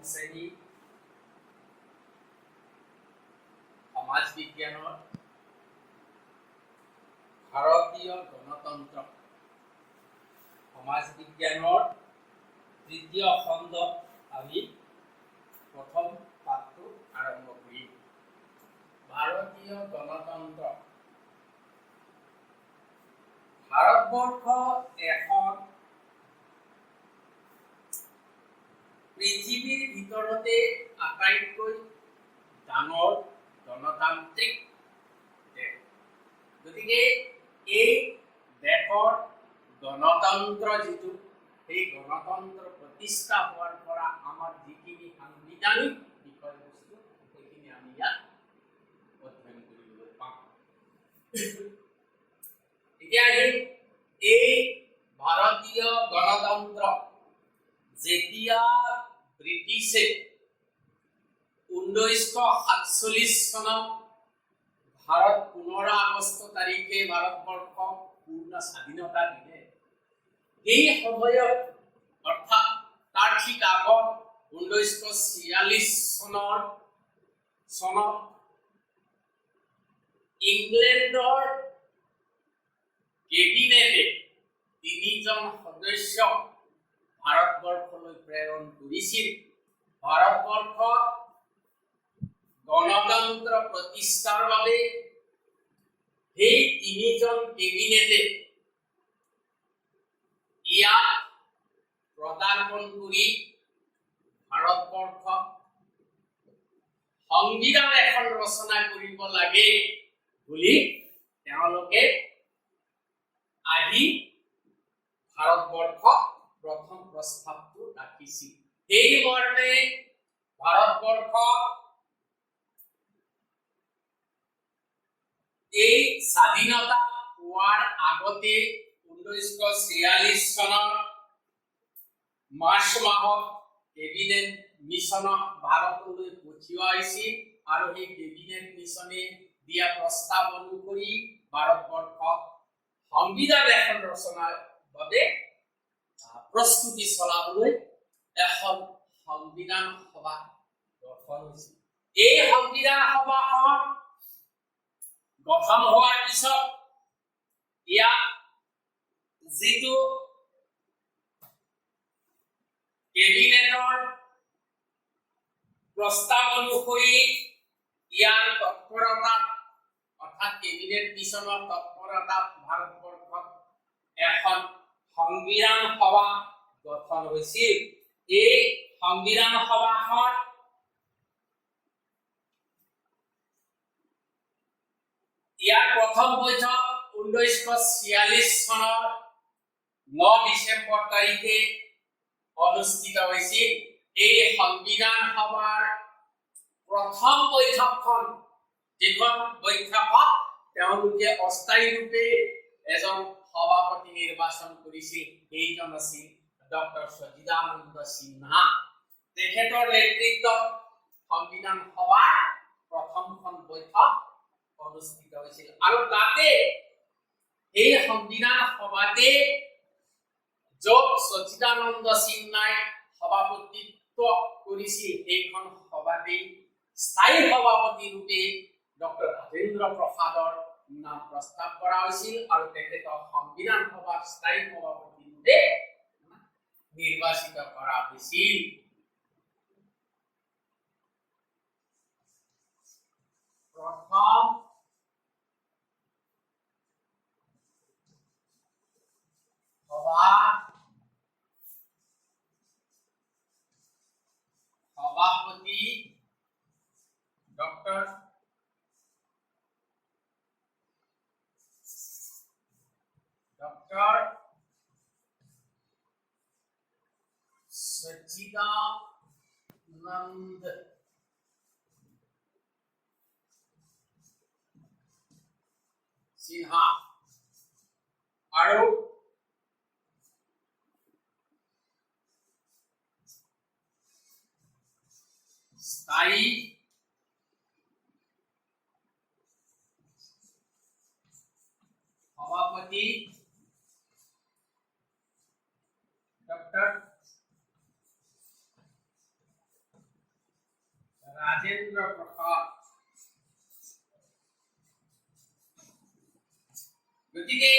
শ্ৰেণী সমাজ বিজ্ঞানৰ ভাৰতীয় গণতন্ত্ৰ সমাজ বিজ্ঞানৰ তৃতীয় খণ্ডত আমি প্ৰথম পাঠটো আৰম্ভ কৰিম। ভাৰতীয় গণতন্ত্ৰ ভাৰতবৰ্ষ এখন পৃথিৱীৰ ভিতৰতে আটাইতকৈ ডাঙৰ গণতান্ত্ৰিক দেশ। গতিকে এই দেশৰ গণতন্ত্ৰ যিটো সেই গণতন্ত্ৰ প্ৰতিষ্ঠা হোৱাৰ পৰা আমাৰ যিখিনি সাংবিধানিক বিষয়বস্তু সেইখিনি আমি ইয়াত অধ্যয়ন কৰিবলৈ পাম। এতিয়া এই ভাৰতীয় গণতন্ত্ৰ যেতিয়া ব্ৰিটিছে 1947 চনত ভাৰত 15 আগষ্ট তাৰিখে ভাৰতবৰ্ষক পূৰ্ণ স্বাধীনতা দিলে, এই সময়ত অৰ্থাৎ তাৰ ঠিক আগত 1946 চনত ইংলেণ্ডৰ কেবিনেটে 3জন সদস্যক ভাৰতবৰ্ষলৈ প্ৰেৰণ কৰিছিল। ভাৰতবৰ্ষত গণতন্ত্ৰ প্ৰতিষ্ঠাৰ বাবে সেই 3জন কেবিনেটে ইয়াক প্ৰদাৰ্পণ কৰি ভাৰতবৰ্ষত সংবিধান এখন ৰচনা কৰিব লাগে বুলি তেওঁলোকে আহি ভাৰতবৰ্ষত প্ৰথম প্ৰস্তাৱটো ৰাখিছিল। এই মৰ্মে ভাৰতবৰ্ষ এই স্বাধীনতা হোৱাৰ আগতে 1946 চনৰ মাৰ্চ মাহত কেবিনেট মিছনক ভাৰতলৈ পঠিওৱা হৈছিল আৰু সেই কেবিনেট মিছনে দিয়া প্ৰস্তাৱ অনুসৰি ভাৰতবৰ্ষত সংবিধান এখন ৰচনাৰ বাবে প্ৰস্তুতি চলাবলৈ এখন সংবিধান সভা গঠন হৈছিল। এই সংবিধান সভাখন গঠন হোৱাৰ পিছত ইয়াত যিটো কেবিনেটৰ প্ৰস্তাৱ অনুসৰি ইয়াৰ তৎপৰতা অৰ্থাৎ কেবিনেট মিছনৰ তৎপৰতাত ভাৰতবৰ্ষত এখন সংবিধান সভা গঠন হৈছিল। এই সংবিধান সভাখন ইয়াৰ প্ৰথম বৈঠক 1946 চনৰ 9 ডিচেম্বৰ তাৰিখে অনুষ্ঠিত হৈছিল। এই সংবিধান সভাৰ প্ৰথম বৈঠকখন যিখন বৈঠকত তেওঁলোকে অস্থায়ী ৰূপে এজন সভাপতি নিৰ্বাচন কৰিছিল, এইজন আছিল ডক্টৰ সচিদানন্দ সিনহা। তেখেতৰ নেতৃত্বত সংবিধান সভাৰ প্ৰথমখন বৈঠক অনুষ্ঠিত হৈছিল আৰু তাতে এই সংবিধান সভাতে য'ত সচিদানন্দ সিনহাই সভাপতিত্ব কৰিছিল, এইখন সভাতে স্থায়ী সভাপতি ৰূপে ডক্টৰ ৰাজেন্দ্ৰ প্ৰসাদৰ নাম প্ৰস্তাৱ কৰা হৈছিল আৰু তেখেতক সংবিধান সভাৰ স্থায়ী সভাপতি ৰূপে নিৰ্বাচিত কৰা হৈছিল। প্ৰথম সভাপতি ডক্টৰ সচিদানন্দ সিনহা আৰু স্থায়ী সভাপতি ডক্টৰ ৰাজেন্দ্ৰ প্ৰসাদ। গতিকে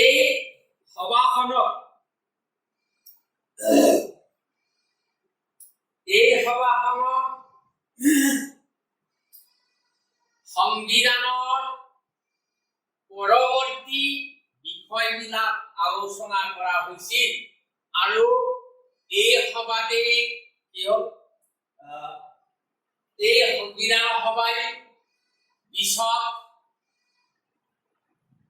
এই সভাখনত সংবিধানৰ পৰৱৰ্তী বিষয়বিলাক আলোচনা কৰা হৈছিল আৰু এই সভাতে এই সংবিধান সভাই পিছত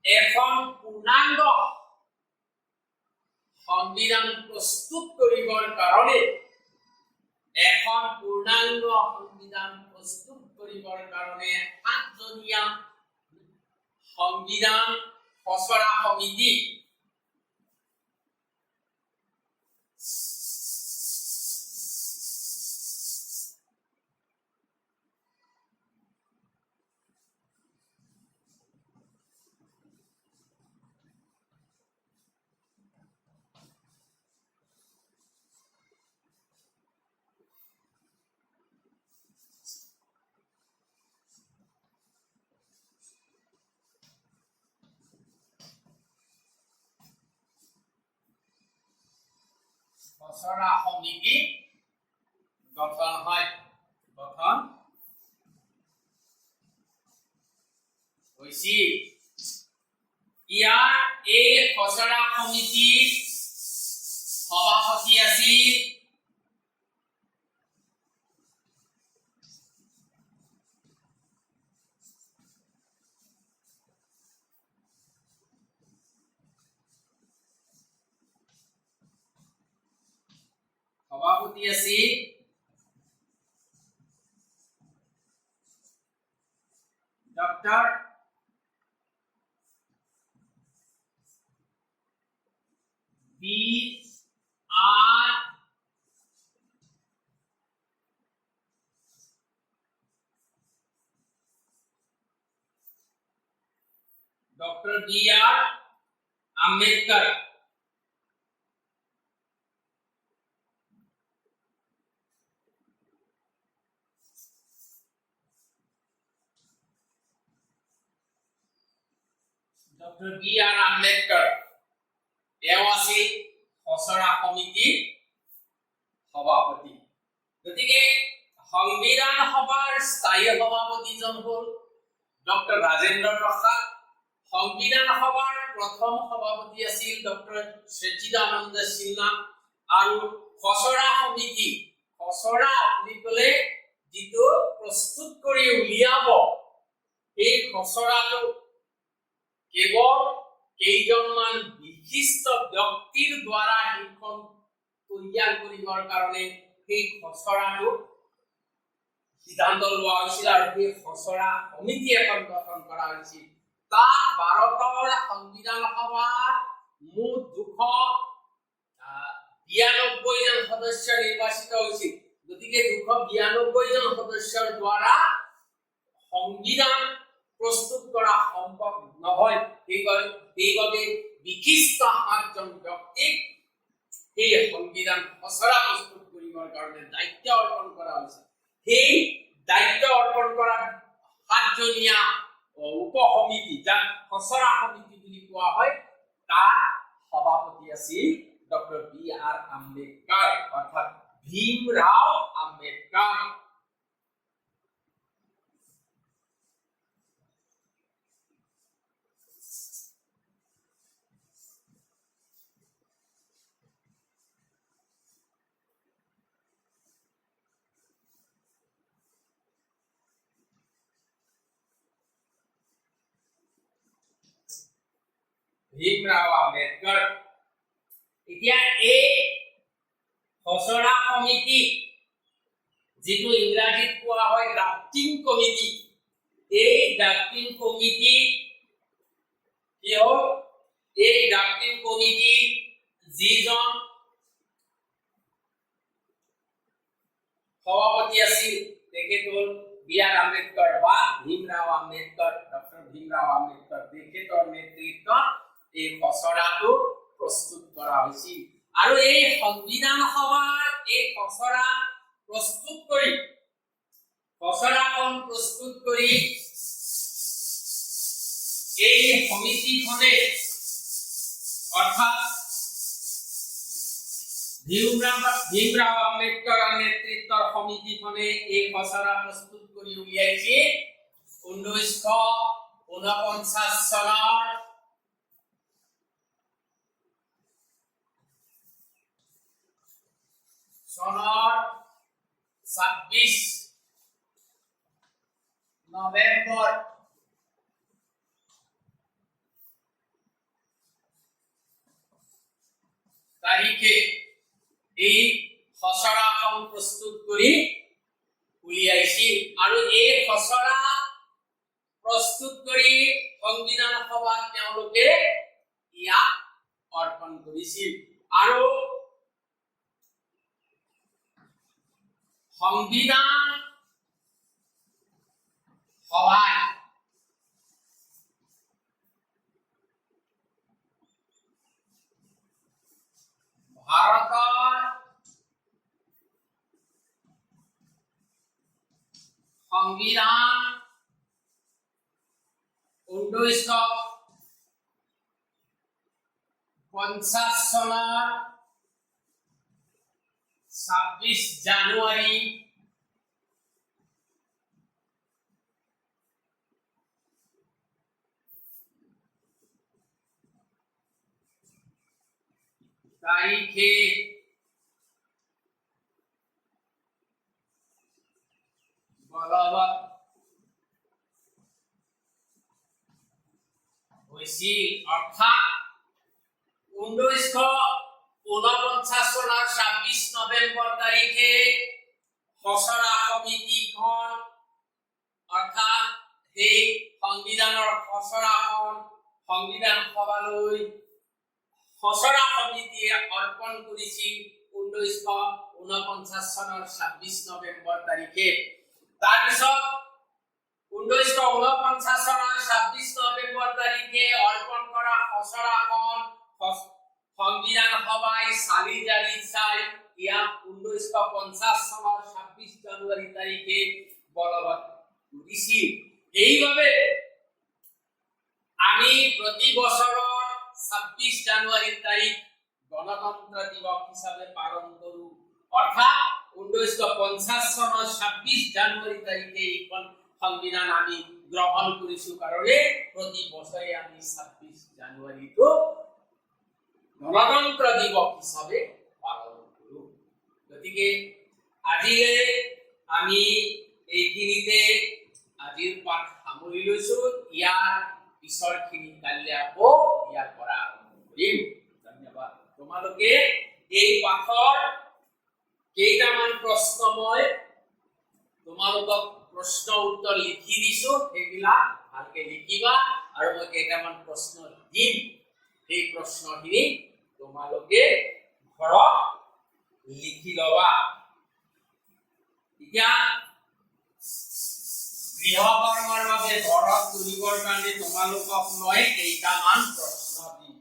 এখন পূৰ্ণাংগ সংবিধান প্ৰস্তুত কৰিবৰ কাৰণে সাতজনীয়া সংবিধান খচৰা সমিতি গঠন হৈছিল। ইয়াৰ এই খচৰা সমিতিৰ সভাপতি আছিল doctor B.R. Ambedkar. Doctor B.R. Ambedkar এও আছিল খচৰা সমিতিৰ সভাপতি। গতিকে সংবিধান সভাৰ স্থায়ী সভাপতিজন হ'ল ডক্টৰ ৰাজেন্দ্ৰ প্ৰসাদ। সংবিধান সভাৰ প্ৰথম সভাপতি আছিল ডক্টৰ সচিদানন্দ সিনহা আৰু খচৰা সমিতি বুলি ক'লে যিটো প্ৰস্তুত কৰি উলিয়াব এই খচৰাটো কেৱল কেইজনমান বিশিষ্ট ব্যক্তিৰ দ্বাৰা সেইখন তৈয়াৰ কৰিবৰ কাৰণে সেই খচৰাটো সিদ্ধান্ত লোৱা হৈছিল আৰু সেই খচৰা সমিতি এখন গঠন কৰা হৈছিল। তাত ভাৰতৰ সংবিধান সভাৰ মুঠ 292 জন সদস্য নিৰ্বাচিত হৈছিল। গতিকে 292 জন সদস্যৰ দ্বাৰা সংবিধান প্ৰস্তুত কৰা সম্ভৱ নহয়। এইভাবে বিশিষ্ট 8 জন ব্যক্তিক এই সংবিধান খচৰা প্ৰস্তুত কৰিবৰ কাৰণে দায়িত্ব অৰ্পণ কৰা হৈছিল। সেই দায়িত্ব অৰ্পণ কৰা 7জনীয়া উপসমিতি যাক খচৰা সমিতি বুলি কোৱা হয় তাৰ সভাপতি আছিল ডক্টৰ B.R. আম্বেদকাৰ অৰ্থাৎ ভীমৰাও আম্বেদকাৰ। ভীমৰাও আম্বেদকাৰ। এতিয়া এই খচৰা সমিতি যিটো ইংৰাজীত কোৱা হয় ড্ৰাফটিং কমিটি, এই ড্ৰাফটিং কমিটি যিজন সভাপতি আছিল তেখেত হ'ল B.R. আম্বেদকাৰ বা ভীমৰাও আম্বেদকাৰ। ডক্টৰ ভীমৰাও আম্বেদকাৰ তেখেতৰ নেতৃত্বত এই খচৰাটো প্ৰস্তুত কৰা হৈছিল আৰু এই সংবিধান সভাৰ এই খচৰা প্ৰস্তুত কৰি খচৰাখন প্ৰস্তুত কৰি এই সমিতিখনে অৰ্থাৎ ভীমৰাও আম্বেদকাৰৰ নেতৃত্বৰ সমিতিখনে এই খচৰা প্ৰস্তুত কৰি উলিয়াইছে 1949 চনৰ 26 নৱেম্বৰ তাৰিখে এই খচৰাখন প্ৰস্তুত কৰি উলিয়াইছিল আৰু এই খচৰা প্ৰস্তুত কৰি সংবিধান সভাত তেওঁলোকে ইয়াক অৰ্পণ কৰিছিল আৰু সংবিধান সভায় ভাৰতৰ সংবিধান 1950 চনৰ 26 জানুৱাৰী তাৰিখে বলবৎ হৈছিল অৰ্থাৎ 1949 চনৰ 26 নৱেম্বৰ তাৰিখে খচৰা সমিতিখন অৰ্থাৎ এই সংবিধানৰ খচৰাখন সংবিধান সভালৈ খচৰা সমিতিয়ে অৰ্পণ কৰিছিল 1949 চনৰ 26 নৱেম্বৰ তাৰিখে তাৰ পিছত 1949 চনৰ 26 নৱেম্বৰ তাৰিখে অৰ্পণ কৰা খচৰাখন সংবিধান সভায় চালি জাৰি চাই ইয়াক 1950 চনৰ 26 জানুৱাৰী তাৰিখে বলবৎ কৰিছিল এইভাবে আমি প্ৰতি বছৰৰ 26 জানুৱাৰী তাৰিখ গণতন্ত্ৰ দিৱস হিচাপে পালন কৰো অৰ্থাৎ 1950 চনৰ 26 জানুৱাৰী তাৰিখে এইখন সংবিধান আমি গ্ৰহণ কৰিছো কাৰণে প্ৰতি বছৰে আমি 26 জানুৱাৰীটো গণতন্ত্ৰ দিৱস হিচাপে পালন কৰো গতিকে আজিলে আমি এইখিনিতে আজিৰ পাঠ সামৰি লৈছো ইয়াৰ পিছৰখিনি কাইলৈ আকৌ ইয়াৰ পৰা আৰম্ভ কৰিম ধন্যবাদ তোমালোকে এই পাঠৰ কেইটামান প্ৰশ্ন মই তোমালোকক প্ৰশ্ন উত্তৰ লিখি দিছো সেইবিলাক ভালকে লিখিবা আৰু মই কেইটামান প্ৰশ্ন দিম এই প্ৰশ্নখিনি তোমালোকে ঘৰত লিখি লবা এতিয়া গৃহকৰ্মৰ বাবে ঘৰত কৰিবৰ কাৰণে তোমালোকক মই কেইটামান প্ৰশ্ন দিম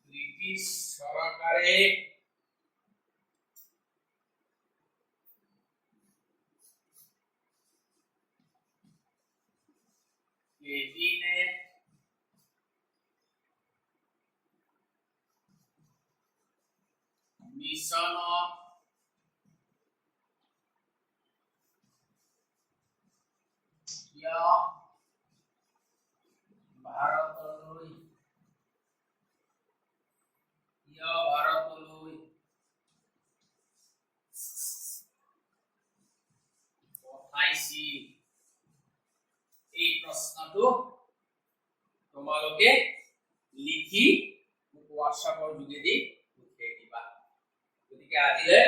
ব্ৰিটিশ সৰকাৰে কেবিনেট মিশন ভাৰতলৈ পঠাইছিল এই প্ৰশ্নটো তোমালোকে লিখি মোক হোৱাটছআপৰ যোগেদি পঠিয়াই দিবা। গতিকে আজিলৈ